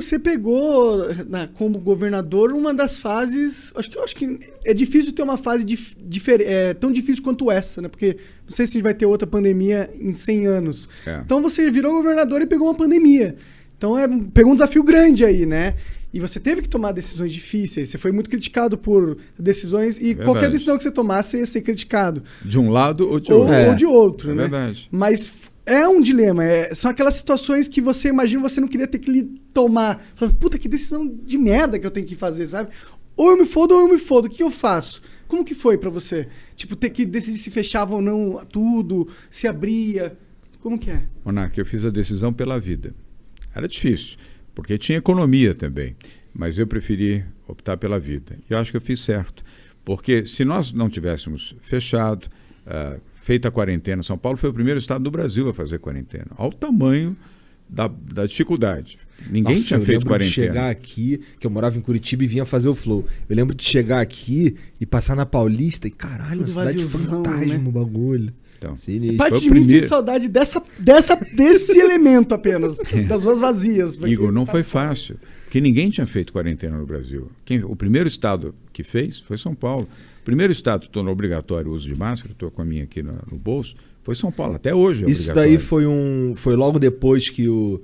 você pegou, como governador, uma das fases... Acho que é difícil ter uma fase tão difícil quanto essa, né? Porque não sei se a gente vai ter outra pandemia em 100 anos. Então você virou governador e pegou uma pandemia. Então pegou um desafio grande aí, né? E você teve que tomar decisões difíceis. Você foi muito criticado por decisões. E qualquer decisão que você tomasse ia ser criticado. De um lado ou de outro. Ou de outro, né? Verdade. Mas é um dilema. São aquelas situações que você imagina, você não queria ter que tomar. Fala, puta, que decisão de merda que eu tenho que fazer, sabe? Ou eu me fodo ou eu me fodo. O que eu faço? Como que foi pra você? Tipo, ter que decidir se fechava ou não tudo, se abria. Como que é? Monarca, eu fiz a decisão pela vida. Era difícil, porque tinha economia também. Mas eu preferi optar pela vida. E eu acho que eu fiz certo. Porque se nós não tivéssemos fechado... feita a quarentena, São Paulo foi o primeiro estado do Brasil a fazer quarentena. Ao tamanho da dificuldade. Ninguém tinha feito quarentena. De chegar aqui, que eu morava em Curitiba e vinha fazer o Flow. Eu lembro de chegar aqui e passar na Paulista e caralho, uma cidade fantasma, né? O bagulho. Então, parte de mim sente saudade desse elemento apenas, das ruas vazias. Porque... Igor, não foi fácil, porque ninguém tinha feito quarentena no Brasil. O primeiro estado que fez foi São Paulo. O primeiro estado que tornou obrigatório o uso de máscara, estou com a minha aqui no bolso, foi São Paulo. Até hoje é isso daí foi logo depois que o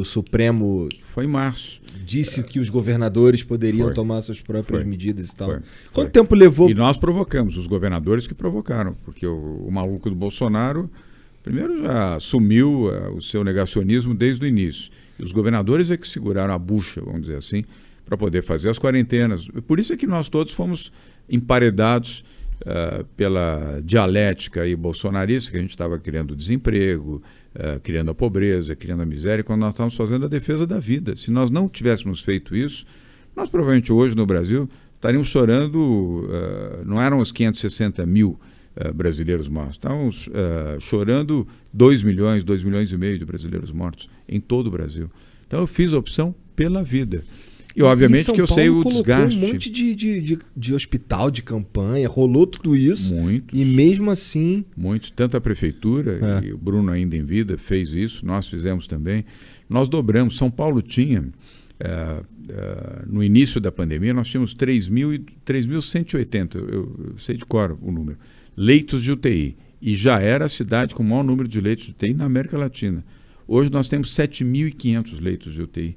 Supremo... Foi em março. Disse que os governadores poderiam tomar suas próprias medidas e tal. Quanto Foi. tempo levou? E nós provocamos, os governadores que provocaram, porque o maluco do Bolsonaro, primeiro já assumiu o seu negacionismo desde o início. E os governadores é que seguraram a bucha, vamos dizer assim, para poder fazer as quarentenas. Por isso é que nós todos fomos emparedados pela dialética aí bolsonarista, que a gente estava criando desemprego, criando a pobreza, criando a miséria, quando nós estávamos fazendo a defesa da vida. Se nós não tivéssemos feito isso, nós provavelmente hoje no Brasil estaríamos chorando, não eram os 560 mil brasileiros mortos, estávamos chorando 2 milhões e meio de brasileiros mortos em todo o Brasil. Então eu fiz a opção pela vida. E obviamente que eu sei o desgaste. Um monte de hospital, de campanha, rolou tudo isso. Muitos. E mesmo assim... Muitos. Tanto a prefeitura, e o Bruno ainda em vida fez isso, nós fizemos também. Nós dobramos. São Paulo tinha, no início da pandemia, nós tínhamos 3.180, eu sei de cor o número, leitos de UTI. E já era a cidade com o maior número de leitos de UTI na América Latina. Hoje nós temos 7.500 leitos de UTI.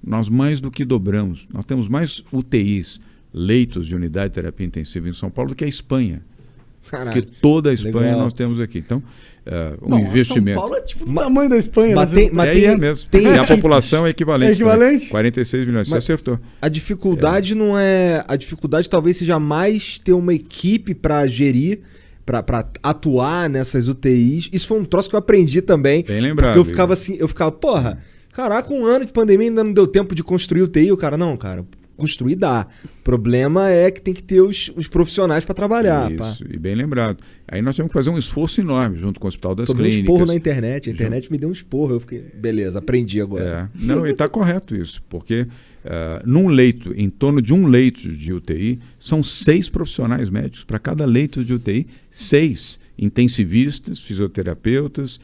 Nós mais do que dobramos. Nós temos mais UTIs, leitos de unidade de terapia intensiva em São Paulo do que a Espanha. Caralho, porque toda a Espanha legal. Nós temos aqui. Então, investimento. São Paulo é tipo do tamanho da Espanha. É mesmo. E a população é equivalente. É equivalente? 46 milhões. Você acertou. A dificuldade não é... A dificuldade talvez seja mais ter uma equipe para gerir, para atuar nessas UTIs. Isso foi um troço que eu aprendi também. Bem lembrado. Porque eu ficava, porra... Caraca, 1 ano de pandemia ainda não deu tempo de construir UTI. O cara, não, cara, construir dá. O problema é que tem que ter os profissionais para trabalhar. Isso, e bem lembrado. Aí nós tivemos que fazer um esforço enorme junto com o Hospital das Clínicas. Tomei um esporro na internet. A internet me deu um esporro. Eu fiquei, beleza, aprendi agora. Não, e está correto isso, porque num leito, em torno de um leito de UTI, são 6 profissionais médicos. Para cada leito de UTI, 6 intensivistas, fisioterapeutas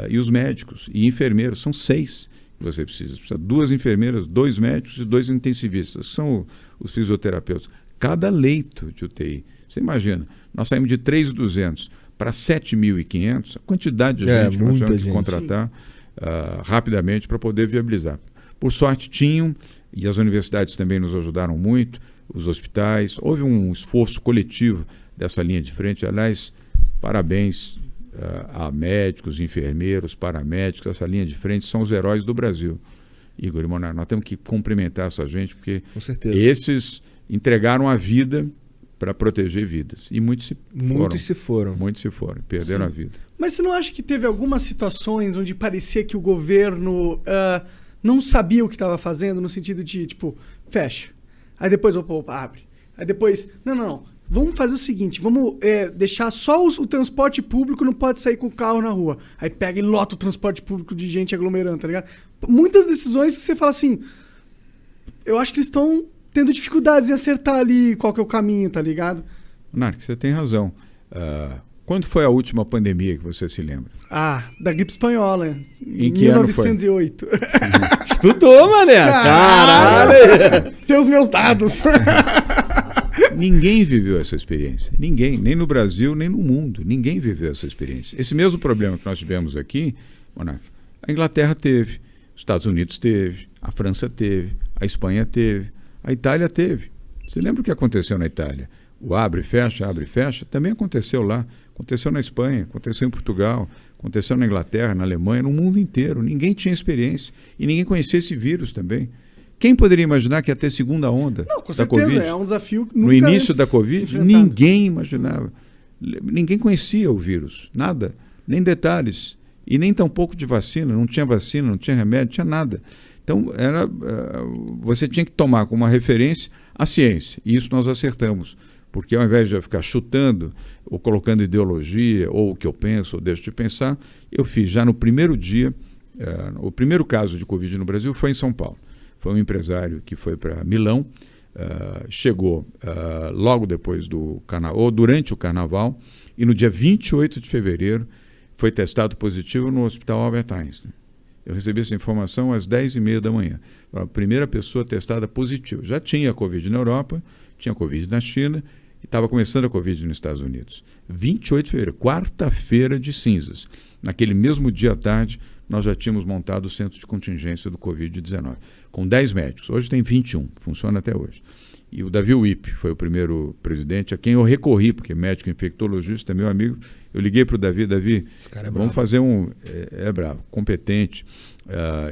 e os médicos. E enfermeiros, são 6. Você precisa 2 enfermeiras, 2 médicos e 2 intensivistas, que são os fisioterapeutas. Cada leito de UTI. Você imagina, nós saímos de 3.200 para 7.500, a quantidade de gente que nós tivemos que contratar rapidamente para poder viabilizar. Por sorte tinham, e as universidades também nos ajudaram muito, os hospitais, houve um esforço coletivo dessa linha de frente. Aliás, parabéns a médicos, enfermeiros, paramédicos. Essa linha de frente são os heróis do Brasil. Igor e Monarca, nós temos que cumprimentar essa gente, porque esses entregaram a vida para proteger vidas. E muitos se foram. Muitos se foram, perderam a vida. Mas você não acha que teve algumas situações onde parecia que o governo não sabia o que estava fazendo, no sentido de, tipo, fecha. Aí depois, opa, abre. Aí depois, não. Vamos fazer o seguinte, vamos deixar só o transporte público, não pode sair com o carro na rua. Aí pega e lota o transporte público de gente aglomerando, tá ligado? Muitas decisões que você fala assim, eu acho que eles estão tendo dificuldades em acertar ali qual que é o caminho, tá ligado? Monarca, você tem razão. Quando foi a última pandemia que você se lembra? Da gripe espanhola. Em que ano foi? 1908. Estudou, mané. Caralho. Tem os meus dados. Ninguém viveu essa experiência. Ninguém. Nem no Brasil, nem no mundo. Ninguém viveu essa experiência. Esse mesmo problema que nós tivemos aqui, Monarca, a Inglaterra teve, os Estados Unidos teve, a França teve, a Espanha teve, a Itália teve. Você lembra o que aconteceu na Itália? O abre e fecha, também aconteceu lá. Aconteceu na Espanha, aconteceu em Portugal, aconteceu na Inglaterra, na Alemanha, no mundo inteiro. Ninguém tinha experiência. E ninguém conhecia esse vírus também. Quem poderia imaginar que ia ter segunda onda da Covid? É um desafio nunca no início antes da Covid, enfrentado. ninguém imaginava. Ninguém conhecia o vírus, nada, nem detalhes. E nem tampouco de vacina, não tinha remédio, não tinha nada. Então, você tinha que tomar como uma referência a ciência. E isso nós acertamos. Porque ao invés de eu ficar chutando, ou colocando ideologia, ou o que eu penso, ou deixo de pensar, eu fiz já no primeiro dia, o primeiro caso de Covid no Brasil foi em São Paulo. Foi um empresário que foi para Milão, chegou logo depois do carnaval, ou durante o carnaval, e no dia 28 de fevereiro foi testado positivo no Hospital Albert Einstein. Eu recebi essa informação às 10h30 da manhã. A primeira pessoa testada positiva. Já tinha Covid na Europa, tinha Covid na China e estava começando a Covid nos Estados Unidos. 28 de fevereiro, quarta-feira de cinzas. Naquele mesmo dia à tarde, nós já tínhamos montado o centro de contingência do Covid-19, com 10 médicos. Hoje tem 21, funciona até hoje. E o Davi Wipp foi o primeiro presidente a quem eu recorri, porque médico infectologista é meu amigo. Eu liguei para o Davi, vamos fazer é bravo, competente.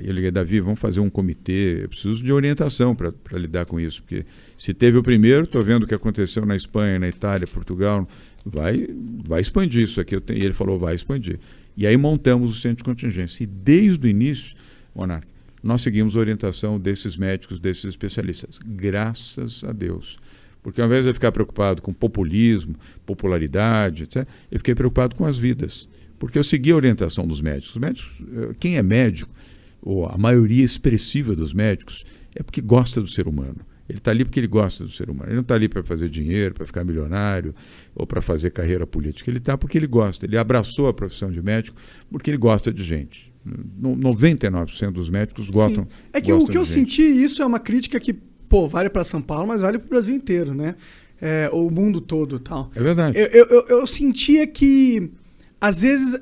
Eu liguei, Davi, vamos fazer um comitê, eu preciso de orientação para lidar com isso, porque se teve o primeiro, estou vendo o que aconteceu na Espanha, na Itália, Portugal, vai expandir isso aqui. E ele falou, vai expandir. E aí montamos o centro de contingência. E desde o início, Monarca, nós seguimos a orientação desses médicos, desses especialistas. Graças a Deus. Porque ao invés de eu ficar preocupado com populismo, popularidade, etc., eu fiquei preocupado com as vidas. Porque eu segui a orientação dos médicos. Os médicos, quem é médico, ou a maioria expressiva dos médicos, é porque gosta do ser humano. Ele está ali porque ele gosta do ser humano. Ele não está ali para fazer dinheiro, para ficar milionário ou para fazer carreira política. Ele está porque ele gosta. Ele abraçou a profissão de médico porque ele gosta de gente. 99% dos médicos gostam. Sim. É que o que eu senti, isso é uma crítica que, vale para São Paulo, mas vale para o Brasil inteiro, né? O mundo todo, tal. É verdade. Eu sentia que, às vezes,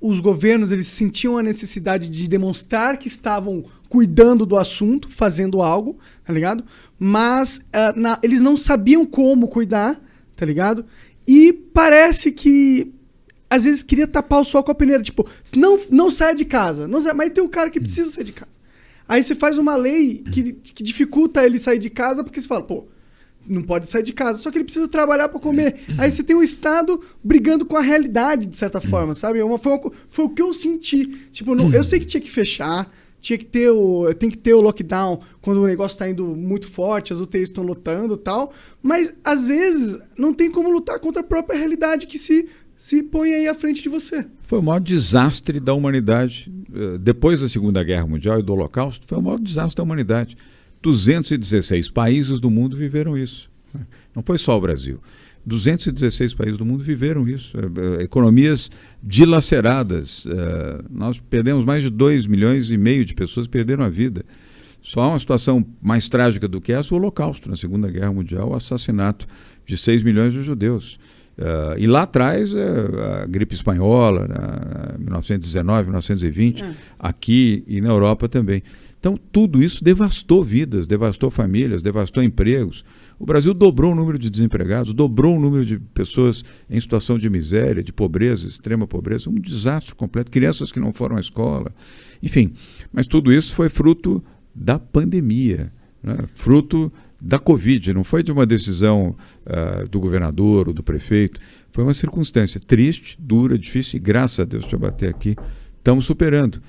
os governos eles sentiam a necessidade de demonstrar que estavam cuidando do assunto, fazendo algo, tá ligado? Mas eles não sabiam como cuidar, tá ligado? E parece que às vezes queria tapar o sol com a peneira, tipo, não saia de casa, mas tem um cara que precisa sair de casa. Aí você faz uma lei que dificulta ele sair de casa, porque você fala, não pode sair de casa, só que ele precisa trabalhar para comer. Aí você tem o Estado brigando com a realidade, de certa forma, sabe? Foi o que eu senti. Tipo, eu sei que tinha que fechar, tem que ter o lockdown quando o negócio está indo muito forte, as UTIs estão lotando e tal, mas às vezes não tem como lutar contra a própria realidade que se põe aí à frente de você. Foi o maior desastre da humanidade. Depois da Segunda Guerra Mundial e do Holocausto, foi o maior desastre da humanidade. 216 países do mundo viveram isso. Não foi só o Brasil. 216 países do mundo viveram isso. Economias dilaceradas. Nós perdemos mais de 2,5 milhões de pessoas que perderam a vida. Só uma situação mais trágica do que essa, o Holocausto, na Segunda Guerra Mundial, o assassinato de 6 milhões de judeus. E lá atrás, a gripe espanhola, 1919, 1920, aqui e na Europa também. Então, tudo isso devastou vidas, devastou famílias, devastou empregos. O Brasil dobrou o número de desempregados, dobrou o número de pessoas em situação de miséria, de pobreza, extrema pobreza, um desastre completo, crianças que não foram à escola, enfim. Mas tudo isso foi fruto da pandemia, né? Fruto da Covid, não foi de uma decisão do governador ou do prefeito, foi uma circunstância triste, dura, difícil, e graças a Deus, deixa eu bater aqui, estamos superando.